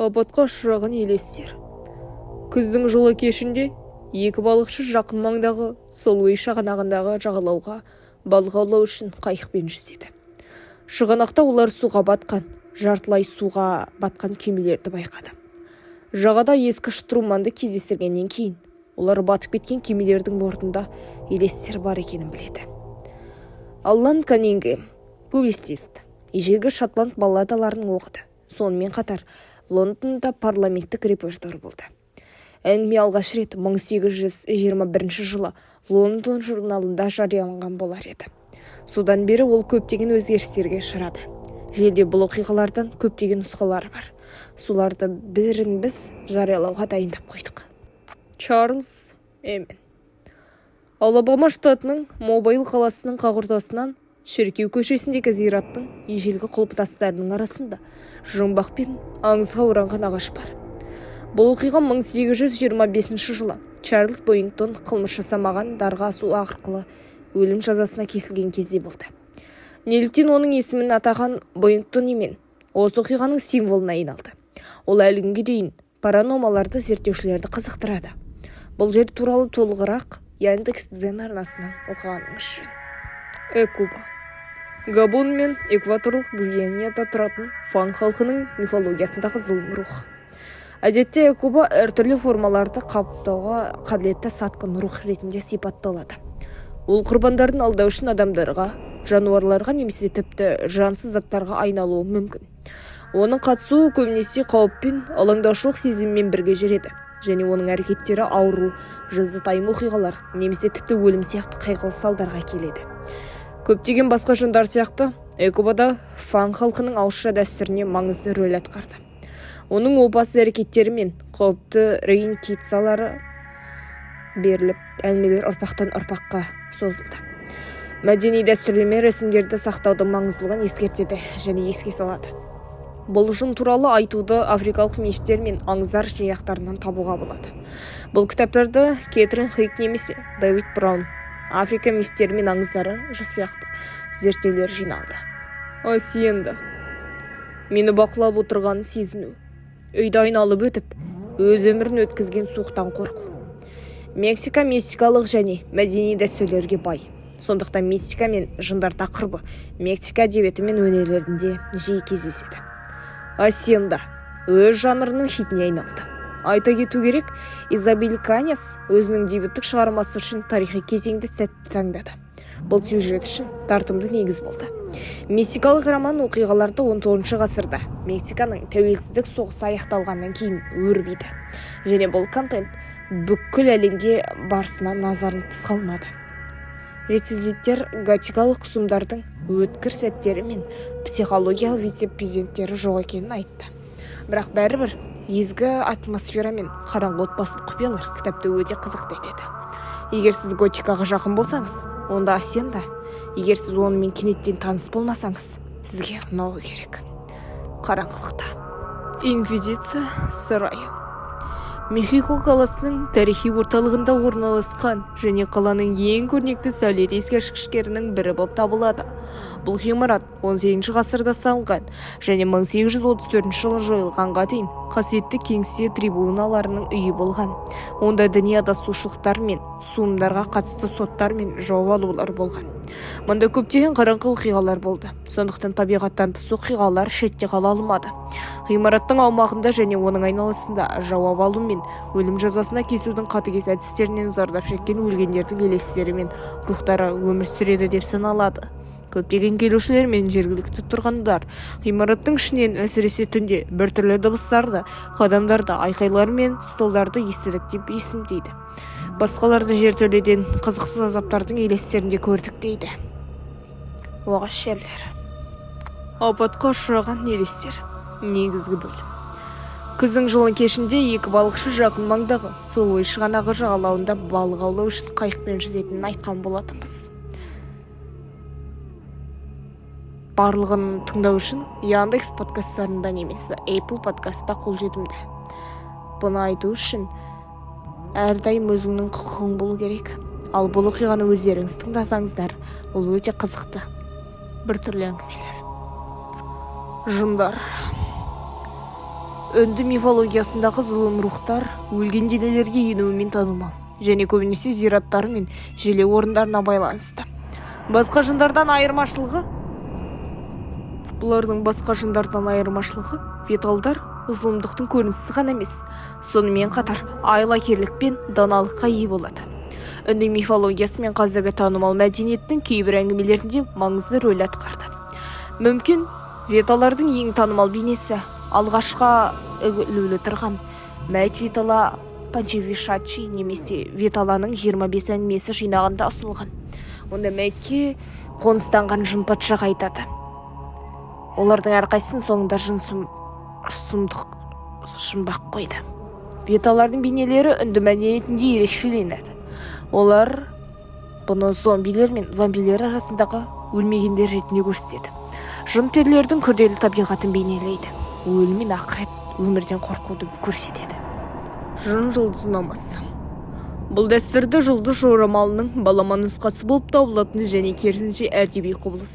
апатқа ұшыраған елестер. Күздің жылы кешінде екі балықшы жақын маңдағы Солвей шығанағындағы жағалауға балық аулау үшін қайықпен жүзеді. Шығанақта олар суға батқан, жартылай суға батқан кемелерді байқады. Жағада ескі штурманды кездестіргеннен кейін олар батып кеткен кемелердің бортында елестер бар екенін біледі. Аллан Каннингем, публицист, ежелгі шотланд балладаларын оқыды. Сонымен қатар Лондонда парламенттік репортер болды. Әңгіме алғаш рет 1821 жылы Лондон журналында жарияланған болар еді. Содан бері ол көптеген өзгерістерге ұшырады. Желіде бұл оқиғалардан көптеген нұсқалары бар. Соларды бірін біз жариялауға дайындап қойдық. Чарльз Эмен. Алабама штатының Мобайл қаласының қақ-ортасынан Шіркеу көшесіндегі зираттың ежелгі құлпытастарының арасында жұмбақ пен аңызға оранған ағаш бар. Бұл оқиға 1825 жылы Чарльз Бойнгтон қылмыс жасамаған дарға асу арқылы өлім жазасына кесілген кезде болды. Неліктен оның есімін атаған Бойнгтон емен осы оқиғаның символына айналды. Ол әлі күнге дейін паранормаларды зерттеушілерді қызықтырады. Бұл жер туралы толығырақ Яндекс.Дзен арнасынан оқығаның үшін. Экуба. Габон мен экваторлық Гвинеяда тұратын фан халқының мифологиясындағы зұлым рух. Әдетте Экуба әртүрлі формаларды қабылдауға қабілетті сатқын рух ретінде сипатталады. Ол құрбандарын алдау үшін адамдарға, жануарларға немесе тіпті жансыз заттарға айналуы мүмкін. Оның қатысуы көбінесе қауіп пен алаңдаушылық сезіммен бірге жүреді, және оның әрекеттері ауру, жазатайым оқиғалар немесе тіпті өлім сияқты қайғылы салдарға келеді. Көптеген басқа жындар сияқты Экубада фан халқының ауызша дәстүріне маңызды рөл атқарды. Оның опасыз әрекеттері мен қауіпті реинкарнациялары беріліп, әңгімелер ұрпақтан ұрпаққа созылды. Мәдени дәстүрлер мен рәсімдерді сақтаудың маңыздылығын ескертеді және еске салады. Бұл жын туралы айтуды африкалық мифтер мен аңыздар жинақтарынан табуға болады. Бұл кітаптарды Кэтрин Хейк немесе Дэвид Браун Африка мифтері мен аңыздары сияқты зерттеулер жиналды. Асиенда. Мені бақылап отырғанын сезіну. Үйді айналып өтіп, өз өмірін өткізген суықтан қорқу. Мексика мистикалық және мәдени дәстүрлерге бай. Сондықтан мистика мен жындар тақырыбы Мексика әдебиеті мен өнерлерінде жиі кездеседі. Асиенда өз жанрының хитіне айналды. Айта кету керек, Изабель Каньяс өзінің дебюттік шығармасы үшін тарихи кезеңді сәтті таңдады. Бұл сюжет үшін тартымды негіз болды. Мексикалық роман оқиғаларды 19 ғасырда Мексиканың тәуелсіздік соғысы аяқталғаннан кейін өрбиді. Және бұл контент бүкіл әлемге барысына назарын тыс қалмады. Рецензенттер готикалық құсымдардың өткір сәттері мен психологиялық вице-президенттері жоқ екенін айтты. Бірақ бәрібір езгі атмосфера мен қараңғы отбасылық құпиялар кітапты өте қызықты етеді. Егер сіз готикаға жақын болсаңыз, онда Асиенда. Егер сіз онымен кенеттен таныс болмасаңыз, сізге ұнауы керек. Қараңғылықта. Инквизиция сарайы. Мехико қаласының тарихи орталығында орналасқан және қаланың ең көрнекті сәулет ескерткіштерінің бірі болып табылады. Бұл ғимарат 18 ғасырда салынған және 1834 жылы жойылғанға дейін қасиетті кеңсе трибуналарының үйі болған. Онда діни адасушылықтар мен суымдарға қатысты соттар мен жауап алулар болған. Мұнда көптеген қараңғы оқиғалар болды. Сондықтан табиғаттан тыс оқиғалар шетте қала алмады. Ғимараттың аумағында және оның айналасында жауап алу мен өлім жазасына кесудің қатыгез әдістерінен зардап шеккен өлгендердің елестері мен рухтары өмір сүреді деп саналады. Көптеген келушілер мен жергілікті тұрғындар ғимараттың ішінен әсіресе түнде біртүрлі дыбыстарды, қадамдарды, айқайлар мен столдарды естідік деп есімдейді. Басқаларды жертөледен қызықсыз азаптардың елестерінде көрдік дейді. Оғаш жерлер. Апатқа ұшыраған елестер. Негізгі бөлім. Күздің жылы кешінде екі балықшы жақын маңдағы Солвей шығанағы жағалауында балық аулау үшін қайықпен жүзетінін айтқан болатынбыз. Барлығын тыңдау үшін Яндекс подкасттарында немесе Apple подкастта қолжетімді. Бұны айту үшін әрдайым өзіңнің құқығың болу керек. Ал бұл оқиғаны өздеріңіз тыңдасаңыздар, ол өте қызықты. Бір түрлі әңгімелер. Жындар. үнді мифологиясындағы зұлым рухтар өлген денелерге енуімен танымал және көбінесе зираттары мен желеу орындарына байланысты. Бұлардың басқа жындардан айырмашылығы виталдар зұлымдықтың көрінісі ғана емес, сонымен қатар айлакерлік пен даналыққа ие болады. Үнді мифологиясы мен қазіргі танымал мәдениеттің кейбір әңгімелерінде маңызды рөл атқарды. Мүмкін виталардың ең танымал бейнесі алғашқа ілулі тұрған мәйт витала Панчевишачи немесе виталаның 25 әңгімесі жинағында ұсынылған. Онда мәйтке қоныстанған жын патша айтады. Олардың әрқайсының соңында жын сұмдық шымбақ қойды. Виталардың бейнелері үнді мәдениетінде ерекшеленеді. Олар бұны зомбилер мен вампирлер арасындағы өлмегендер ретінде көрсетеді. Жын-перілердің күрделі табиғатын бейнелейді. Өлім мен ақырет, өмірден қорқуды көрсетеді. Жын жұлдызнамасы. Бұл дәстүрді жұлдыз жорамалының балама нұсқасы болып табылатын және керісінше әдеби құбылыс.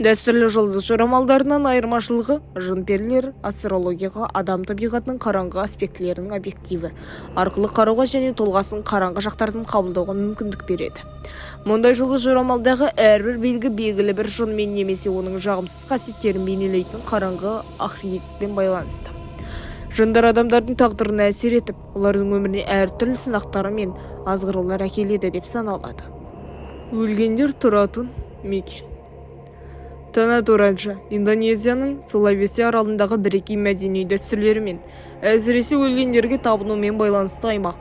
Дәстүрлі жұлдыз жорамалдарынан айырмашылығы жын-перілер астрологияға адам табиғатының қараңғы аспектілерінің объективі арқылы қарауға және толғасын қараңғы жақтардан қабылдауға мүмкіндік береді. Мұндай жұлдыз жорамалдағы әрбір белгілі бір жынмен немесе оның жағымсыз қасиеттерін бейнелейтін қараңғы ақиретпен байланысты. Жындар адамдардың тағдырына әсер етіп, олардың өміріне әртүрлі сынақтары мен азғырулар әкеледі деп саналады. Өлгендер тұратын мекен. Тана Торанша, Индонезияның Сулавеси аралындағы бірегей мәдени дәстүрлерімен, әсіресе өлгендерге табынумен байланысты аймақ.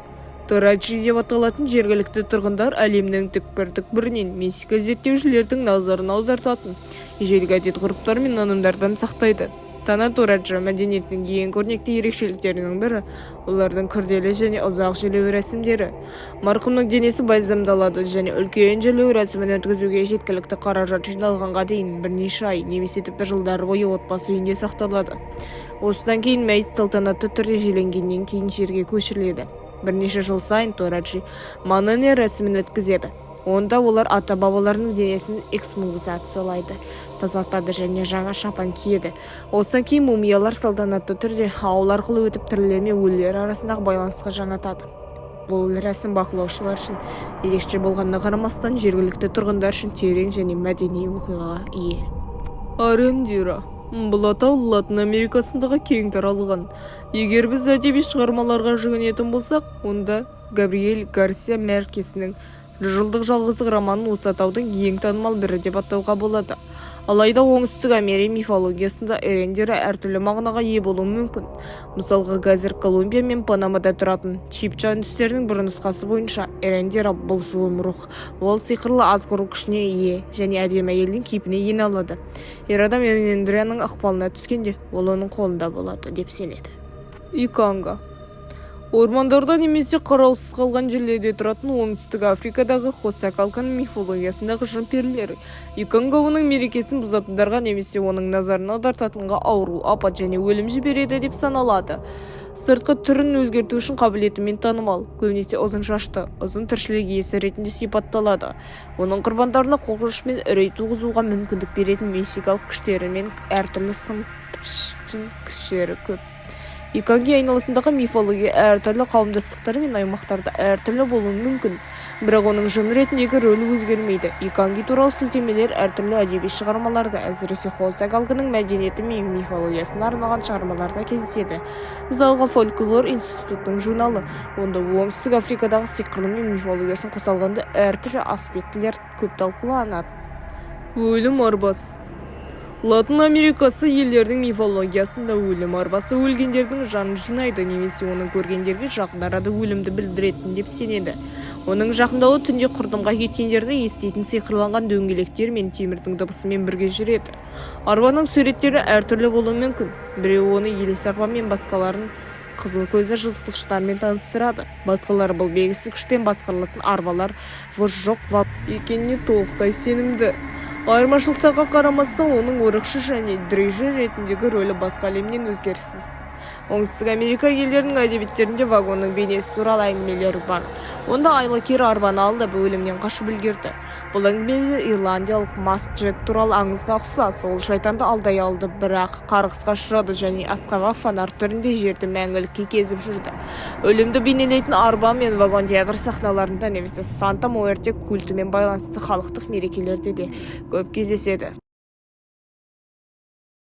Торанчи деп аталатын жергілікті тұрғындар әлемнің түкпір-түкпірінен мистика зерттеушілердің назарын аудартатын ежелгі әдет-ғұрыптар мен нанымдардан сақтайды. Тана Торанша мәдениетінің ең көрнекті ерекшеліктерінің бірі олардың күрделі және ұзақ желеу рәсімдері. Марқұмның денесі бальзамдалады және үлкен желеу рәсімін өткізуге жеткілікті қаражат жиналғанға дейін бірнеше ай немесе тіпті жылдар бойы отбасы үйінде сақталады. Осыдан кейін мәйіт салтанатты түрде желенгеннен кейін жерге көшіріледі. Бірнеше жыл сайын Торанчи манане рәсімін өткізеді. Онда олар ата-бабаларының денесін эксгумациялайды, тазартады және жаңа шапан киеді. Осыдан кейін мумиялар салтанатты түрде ауыл арқылы өтіп тірілер мен өлілер арасындағы байланысқа жанатады. Бұл рәсім бақылаушылар үшін ерекше болғанына қарамастан жергілікті тұрғындар үшін терең және мәдени оқиғаға ие. Арендира. Бұл атау Латын Америкасындағы кең таралған. Егер біз әдеби шығармаларға жүгінетін болсақ, онда Габриэль Гарсия Мárquezдің жылдық жалғыздық романын осы атаудың ең танымал бірі деп атауға болады. Алайда оңтүстік Америка мифологиясында Эрендира әртүрлі мағынаға ие болуы мүмкін. Мысалға, қазір Колумбия мен Панамада тұратын чипча үндістерінің бір нұсқасы бойынша Эрендира бұл зұлым рух. Ол сиқырлы азғыру күшіне ие және әдемі әйелдің кейпіне ене алады. Ер адам Эрендираның ықпалына түскенде, ол оның қолында болады деп сенеді. Иканга. Ормандарда немесе қараусыз қалған жерлерде тұратын оңтүстік Африкадағы Хосакалканың мифологиясындағы жын-перілер. Иканга оның мерекесін бұзатындарға немесе оның назарын аудартатынға ауру, апат және өлім жібереді деп саналады. Сыртқы түрін өзгерту үшін қабілетімен танымал, көбінесе ұзын шашты, ұзын тіршілік иесі ретінде сипатталады. Оның құрбандарына қорқыныш мен үрей туғызуға мүмкіндік беретін мистикалық күштері мен әртүрлі күштері көп. Иканги айналасындағы мифология әртүрлі қауымдастықтар мен аймақтарда әртүрлі болуы мүмкін, бірақ оның жын ретіндегі рөлі өзгермейді. Иканги туралы сілтемелер әртүрлі әдеби шығармаларда, әсіресе Хосакалканың мәдениеті мен мифологиясына арналған шығармаларда кездеседі. Мысалға, Фольклор институтының журналы, онда оңтүстік Африкадағы сиқырлы мен мифологиясын қоса алғанда әртүрлі аспектілер көп талқыланады. Өлім арбасы. Латын Америкасы елдердің мифологиясында өлім арбасы өлгендердің жанын жинайды немесе оның көргендерге жақын арада өлімді білдіретін деп сенеді. Оның жақындауы түнде құрдымға кеткендерді естейтін сиқырланған дөңгелектер мен темірдің дыбысымен бірге жүреді. Арбаның суреттері әртүрлі болуы мүмкін. Біреуі оны елес арба мен басқаларын қызыл көзі жылтқыштармен таныстырады. Басқалары бұл белгісіз күшпен басқарылатын арбалар жоқ екеніне толықтай сенімді. Айырмашылықтарға қарамастан оның орықшы және дрейжер ретіндегі рөлі басқа әлемнен өзгеріссіз. Оңтүстік Америка елдерінің әдебиеттерінде вагонның бейнесі туралы әңгімелері бар. Онда айлакер арбаны алды, өлімнен қашып үлгерді. Бұл әңгімелер ирландиялық Мас Джек туралы аңызға ұқсас. Ол шайтанды алдай алды, бірақ қарғысқа ұшырады және асқарға фонарь түрінде жерді мәңгілікке кезіп жүрді. Өлімді бейнелейтін арба мен вагон театр сахналарында немесе Санта Муэрте культімен байланысты халықтық мерекелерде де көп кездеседі.